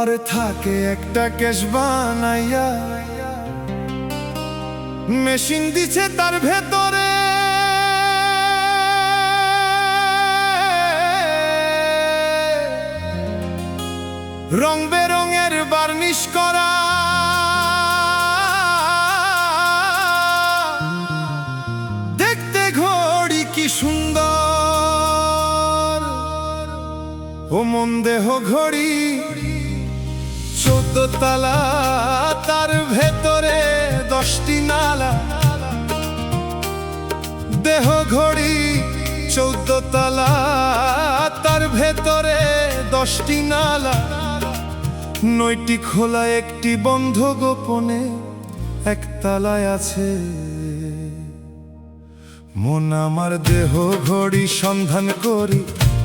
আর থাকে একটা কেশ বানাইয়া, মেশিন দিছে তার ভেতরে। রং বেরঙের বার্নিশ করা, দেখতে ঘড়ি কি সুন্দর। ও মন দেহ ঘড়ি 14 তালা, তার ভেতরে 10টি নালা। দেহ ঘড়ি 14 তালা, তার ভেতরে 10টি নালা। 9টি খোলা, 1টি বন্ধ, গোপনে 1 তালায় আছে। মন আমার দেহ ঘড়ি সন্ধান করি,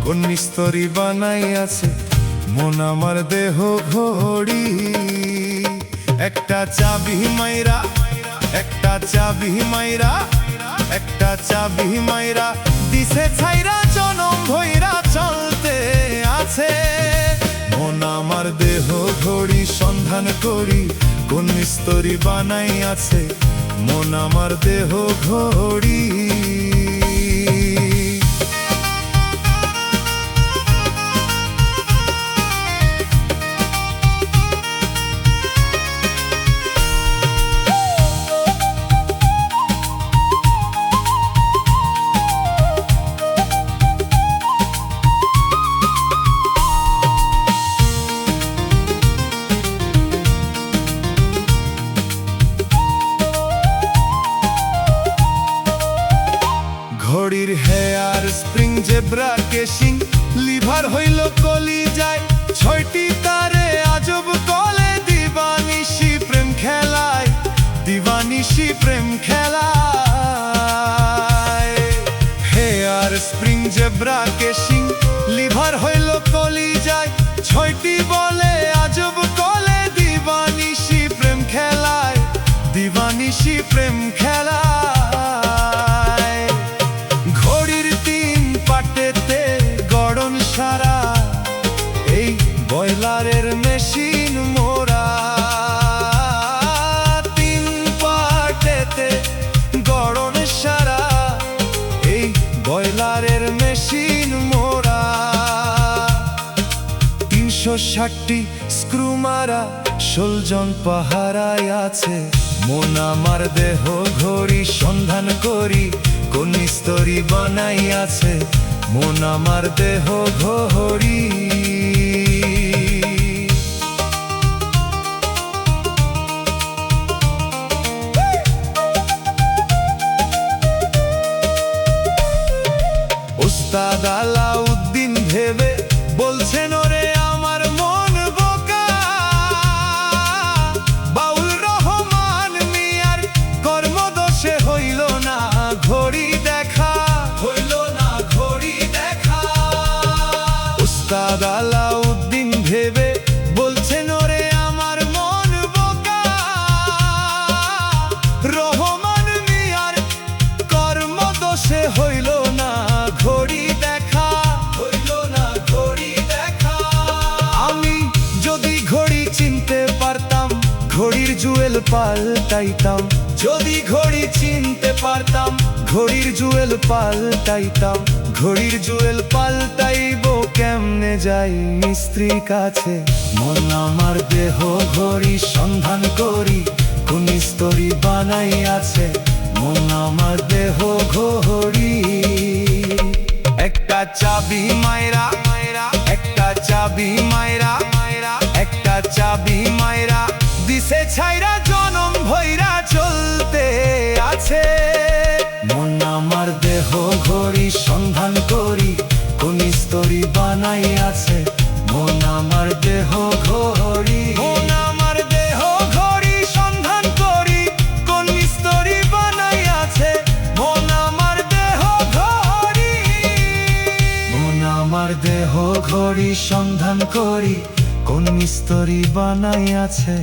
কোন মিস্ত্রি বানাই আছে। মন আমার দেহ ঘড়ি একটা চাবি মাইরা, একটা চাবি মাইরা, একটা চাবি মাইরা দিছে ছাইরা, জনম ভইরা চলতে আছে। মন আমার দেহ ঘড়ি সন্ধান করি, কোন মিস্ত্রি বানাই আছে। মন আমার দেহ ঘড়ি। ঘড়ির হেয়ার স্প্রিং, জেব্রা কেশিং, লিভার হইল কলি যায়। 6টি তারে আজব কলে, দিবানিশি প্রেম খেলায়, দিবানিশি প্রেম খেলায়। হেয়ার স্প্রিং, জেব্রা কেশিং, লিভার হইল কলি যায়। 6টি বলে আজব কলে, দিবানিশি প্রেম খেলায়, দিবানিশি প্রেম খেলায়। এই বয়লারের মেশিন মোরা, 3 পাটেতে গড়ন সারা। এই বয়লারের মেশিন মোরা, 360টি স্ক্রু মারা, 16 জন পাহারায় আছে। মন আমার দেহ ঘড়ি সন্ধান করি, কোন মিস্ত্রি বানাই আছে। মন আমার দেহ ঘড়ি। উস্তাদ আলাউদ্দিন ভেবে বলছেন, ওরে আমার মন বোকা। বাউল রহমান মিয়ার কর্মদোষে হইল না ঘড়ি দেখা, হইল না ঘড়ি দেখা। উস্তাদ আলাউদ্দিন ভেবে বলছেন, ওরে আমার মন বোকা। রহমান মিয়ার কর্মদোষে হইল না ঘড়ি দেখা, হইল না ঘড়ি দেখা। আমি যদি ঘড়ি চিনতে পারতাম, ঘড়ির জুয়েল পাল্টাইতাম। যদি ঘড়ি চিনতে পারতাম, ঘড়ির জুয়েল পাল্টাইতাম। ঘড়ির জুয়েল পাল্টাইব কেমনে যাই মিস্ত্রির কাছে। মন আমার দেহ ঘড়ি সন্ধান করি, কোন মিস্ত্রি বানাই আছে। মন আমার দেহ ঘড়ি একটা চাবি মাইরা, একটা চাবি মাইরা, একটা চাবি মাইরা দিছে ছাইরা, জনম ভইরা চলতে আছে। মন আমার দেহ ঘড়ি সন্ধান করি, কোন মিস্ত্রি বানাই আছে। মন আমার দেহ ঘড়ি। মন আমার দেহ ঘড়ি সন্ধান করি, কোন মিস্ত্রি বানাই আছে। মন আমার দেহ ঘড়ি। মন আমার দেহ ঘড়ি সন্ধান করি, কোন মিস্ত্রি বানাই আছে।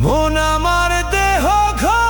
মন আমার দেহ ঘড়ি।